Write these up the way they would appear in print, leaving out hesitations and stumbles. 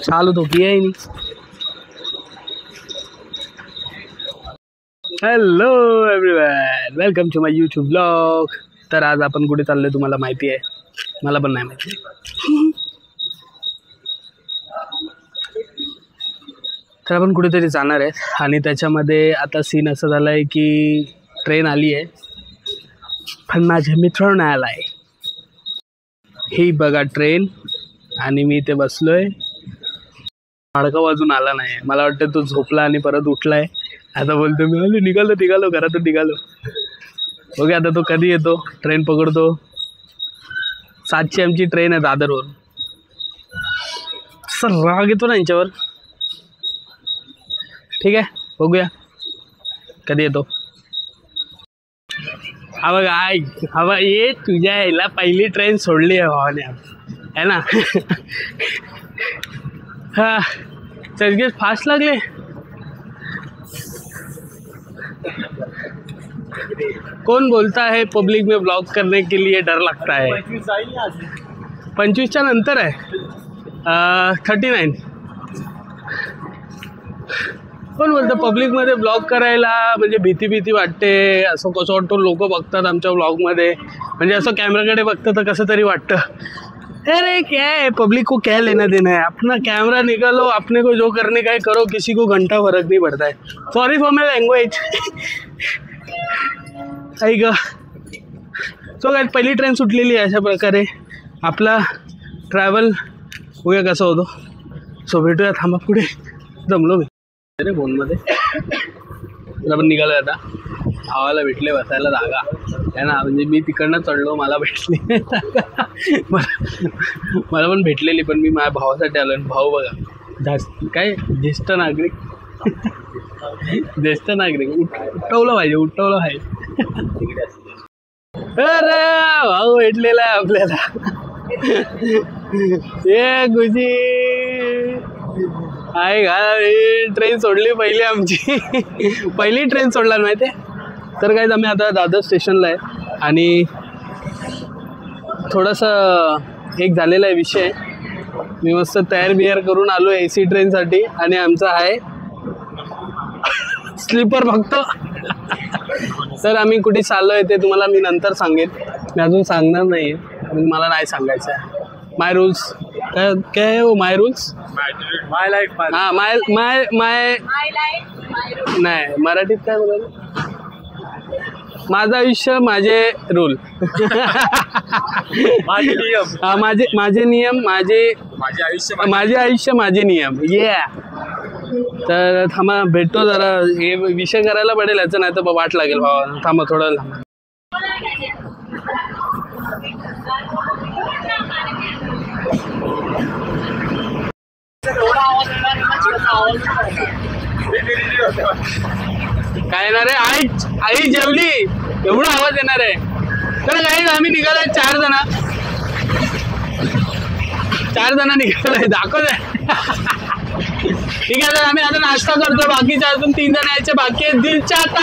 चालू तो किया ही नहीं। Hello everyone, welcome to my YouTube blog. तर आज आपण कुठे चाललोय तुम्हाला माहिती आहे? मला पण नाही माहिती। तर आपण कुठेतरी जाणार आहे आणि त्याच्यामध्ये आता सीन असं झाला आहे की ट्रेन आली आहे पण माझे मित्र नाही आला आहे। ही बघा ट्रेन आणि मी इथे बसलोय। हाडका वाजून आला नाही। मला वाटतं तो झोपला आणि परत उठलाय। आता बोलतो मी निघालो घरातून निघालो। बघा आता तो कधी येतो, ट्रेन पकडतो। 7ची आमची ट्रेन आहे दादरवर। सर राग येतो ना यांच्यावर। ठीक आहे, बघूया कधी येतो। हा बघा हवा ये तुझ्या यायला पहिली ट्रेन सोडली आहे भावाने, है ना। हा चर्चगेट फास्ट लागले। कौन बोलता है पब्लिक में ब्लॉग करने के लिए डर लगता है? 25च्या नंतर आहे 39। कोण बोलतं पब्लिकमध्ये ब्लॉग करायला म्हणजे भीती वाटते? असं कसं वाटतं लोक बघतात आमच्या ब्लॉगमध्ये, म्हणजे असं कॅमेराकडे बघतं तर कसं तरी वाटतं। अरे क्या है, पब्लिक को क्या लेना देना है? अपना कैमरा निकालो, अपने को जो करने का है करो, किसी को घंटा फर्क नहीं पड़ता है। Sorry for my language. ऐक सो काय पहिली ट्रेन सुटलेली आहे। अशा प्रकारे आपला ट्रॅव्हल बघूया कसा होतो। सो भेटूया, थांबा पुढे जमलो मी अरे फोनमध्ये। तर आपण निघालो आता। आवाला भेटले बसायला जागा आहे ना, म्हणजे मी तिकडनं चढलो, मला भेटली मला पण भेटलेली, पण मी माझ्या भावासाठी आलो। भाऊ बघा काय ज्येष्ठ नागरिक उठवलं पाहिजे। अरे भाऊ भेटलेला आहे आपल्याला। ये गुजी आहे का? ट्रेन सोडली पहिली आमची। पहिली ट्रेन सोडला माहिती आहे। तर काय आम्ही आता दादर स्टेशनला आहे आणि थोडंसं एक झालेला आहे विषय। मी मस्त तयार करून आलो AC ट्रेनसाठी आणि आमचा आहे स्लीपर फक्त। तर आम्ही कुठे चाललो आहे ते तुम्हाला मी नंतर सांगेन। मी अजून सांगणार नाही आहे, मला नाही सांगायचं आहे। माय रूल्स काय हो? माय रूल्स माय लाईफ। हां माय नाही, मराठीत काय बोलायला? माझं आयुष्य माझे रूल। माझे नियम। हां माझे नियम, माझे आयुष्य माझे नियम। ये तर थांबा, भेटतो जरा, हे विषय करायला पडेल याचं, नाही तर वाट लागेल भावा। थांबा थोडं। काय येणार आहे? आई जेवली एवढा आवाज येणार आहे। तर काही आम्ही निघालोय 4 जण निघालोय, दाखवतोय। ठीक आहे, तर आम्ही आता नाश्ता करतो। बाकीचे अजून 3 जण यायचे बाकी आहेत। दिल चाहता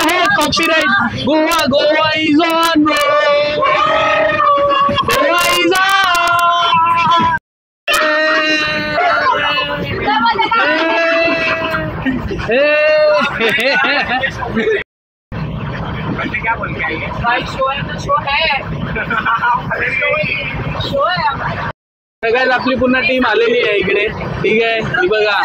है copyright. Goa is on, Goa is on. क्या बोल के आई है भाई? शो है ना, शो है। सगळ्यात आपली पुन्हा टीम आलेली आहे इकडे। ठीक आहे, ही बघा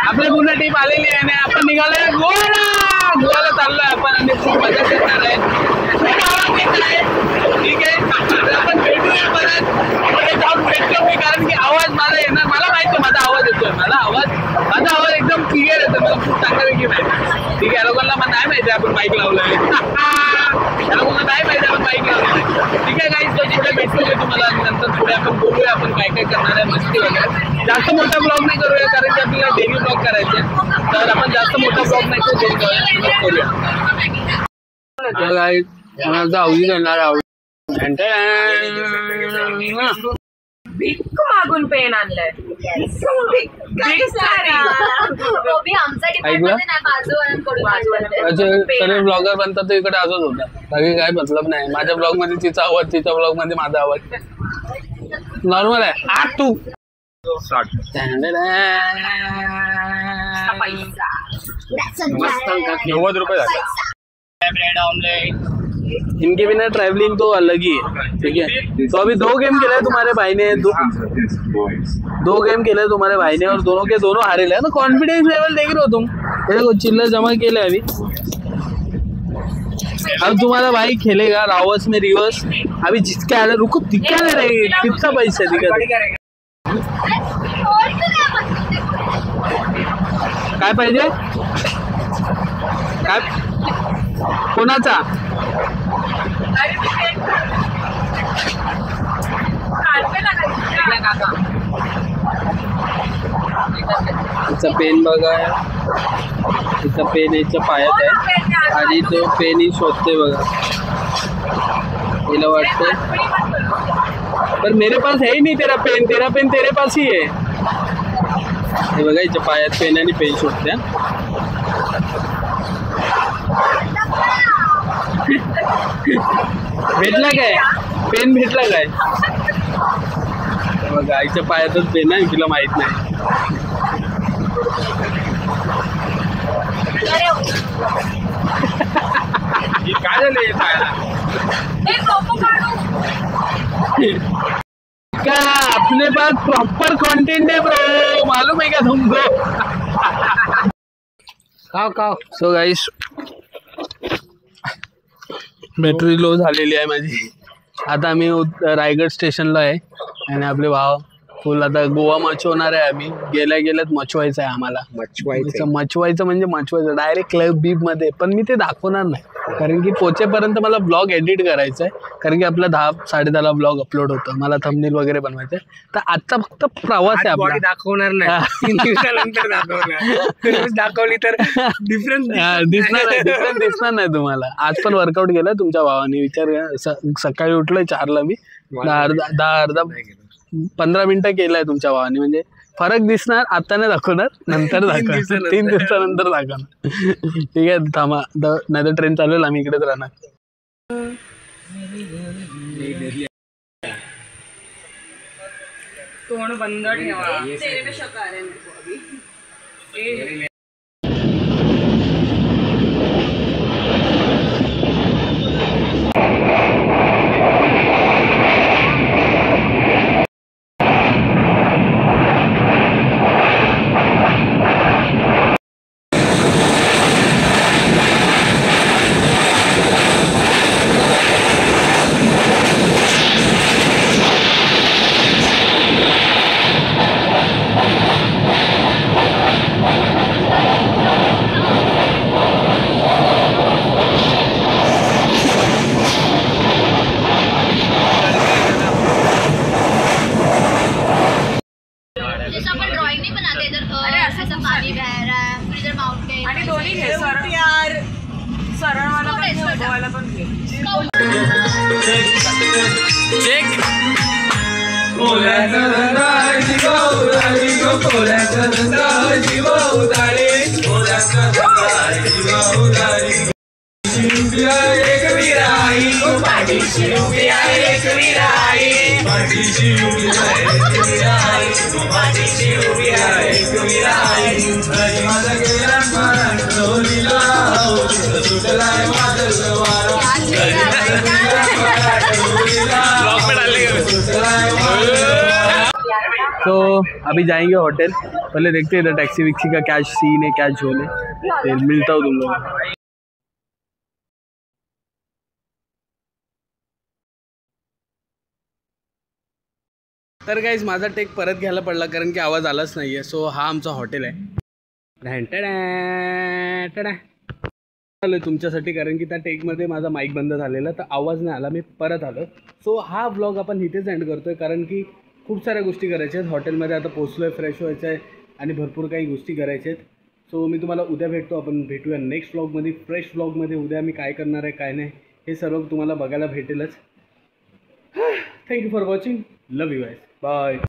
आपली पुन्हा टीम आलेली आहे आणि आपण निघालोय गोव्याला चाललोय आपण आणि खूप मजा करणार आहे। ठीक आहे, आपण भेटूया परत। पुढे जाऊन भेटलो मी, कारण की आवाज मला येणार, मला माहिती आहे माझा आवाज येतोय। माझा आवाज एकदम क्लिअर येतो, मला खूप चांगल्यापैकी माहिती। ठीक आहे, लोकांना मला नाही माहिती आपण माईक लावलंय। या लोकांना नाही माहिती आपण माईक लावलंय। ठीक आहे गाईज, तर पुढे भेटलो मी तुम्हाला नंतर। पुढे आपण बोलूया आपण काय करणार आहे, मस्ती वगैरे। जास्त मोठा ब्लॉग नाही करूया, कारण की आपल्याला डेली ब्लॉग करायचे, तर आपण जास्त मोठा ब्लॉग नाही करूया। आवडी करणार आवडी भीक मागून पेन आणलाय. सगळे ब्लॉगर बनतात तर इकडे असंच होतं. बाकी काय मतलब नाही. माझ्या ब्लॉग मध्ये तिचा आवाज, तिच्या ब्लॉग मध्ये माझा आवाज नॉर्मल आहे. आ तू 90 रुपये झाले. Bread omelette. इनके बिना ट्रैवलिंग तो अलग ही है. ठीक है. तो अभी 2 गेम खेले तुम्हारे भाई ने, 2 गेम खेले तुम्हारे भाई ने और दोनों के दोनों हारे ले. ना कॉन्फिडेंस लेवल देख रहे हो तुम. देखो चिल्लर जमा केले अभी. अब तुम्हारा भाई खेलेगा रावस में रिवर्स. अभी जिसके आले रुको दिखा नहीं रहे कितना पैसे दिखा. काय पाहिजे काय कोणाचा. तिचा पेन बघा. तिचा पेन याच्या पायात आहे आणि तो पेन ही शोधते बघा. तिला वाटतं पर मेरे पास है ही नहीं तेरा पेन. तेरा पेन तेरे पास ही है. हे बघा याच्या पायात पेन आणि पेन शोधते. भेटला काय पेन भेटला काय बघा. आईच्या पायातच पेन आहे. तिला माहित नाही. काय झालं पायाला. का अपने पास प्रॉपर कंटेंट है ब्रो. मालूम है क्या तुमको. खाओ. सो गाइस बॅटरी लो झालेली आहे माझी. आता आम्ही रायगड स्टेशनला आहे आणि आपले भाव फुल आता गोवा मचवणार आहे. आम्ही गेल्यात मचवायचं आहे आम्हाला. मचवायचं म्हणजे मचवायचं डायरेक्ट क्लब बीब मध्ये. पण मी ते दाखवणार नाही कारण की पोचेपर्यंत मला ब्लॉग एडिट करायचा आहे. कारण की आपला 10-10:30 ब्लॉग अपलोड होतं. मला थंबनेल वगैरे बनवायचं आहे. तर आजचा फक्त प्रवास आहे आपला. दाखवणार नाही. 3 दिवसानंतर दाखवणार. दाखवली तर डिफरन्स दिसणार नाही तुम्हाला. आज पण वर्कआउट केलं तुमच्या भावाने. विचार सकाळी उठलोय 4ला मी. 15 मिनिटं केलंय तुमच्या भावाने. म्हणजे फरक दिसणार. आता नाही दाखवणार नंतर दाखवणार. 3 दिवसानंतर दाखवणार. ठीक आहे थांबा नाही तर ट्रेन चालवेल. आम्ही इकडेच राहणार. तोंड बंद ठेवा. आणि दोन्ही घे सरळ वाला पण घे उभवाला पण घे. तो अभी जाएंगे होटल. पहले देखते हैं इधर टैक्सी विक्सी का क्या सीन है, क्या झोल है. फिर मिलता हूँ तुम लोगों को. तर गाइस माझा टेक परत घ्यायला पडला कारण की आवाज आलाच नाही आहे. सो हा आमचा हॉटेल आहे. आलो तुमच्यासाठी कारण की त्या टेकमध्ये माझा माईक बंद झालेला तर आवाज नाही आला. मी परत आलो. सो हा व्लॉग आपण इथेच एंड करतोय कारण की खूप साऱ्या गोष्टी करायच्या आहेत. हॉटेलमध्ये आता पोचलो आहे, फ्रेश व्हायचं आहे आणि भरपूर काही गोष्टी करायच्या आहेत. सो मी तुम्हाला उद्या भेटतो. आपण भेटूया नेक्स्ट व्लॉगमध्ये, फ्रेश व्लॉगमध्ये. उद्या मी काय करणार आहे काय नाही हे सर्व तुम्हाला बघायला भेटेलच. Thank you for watching. Love you guys. Bye.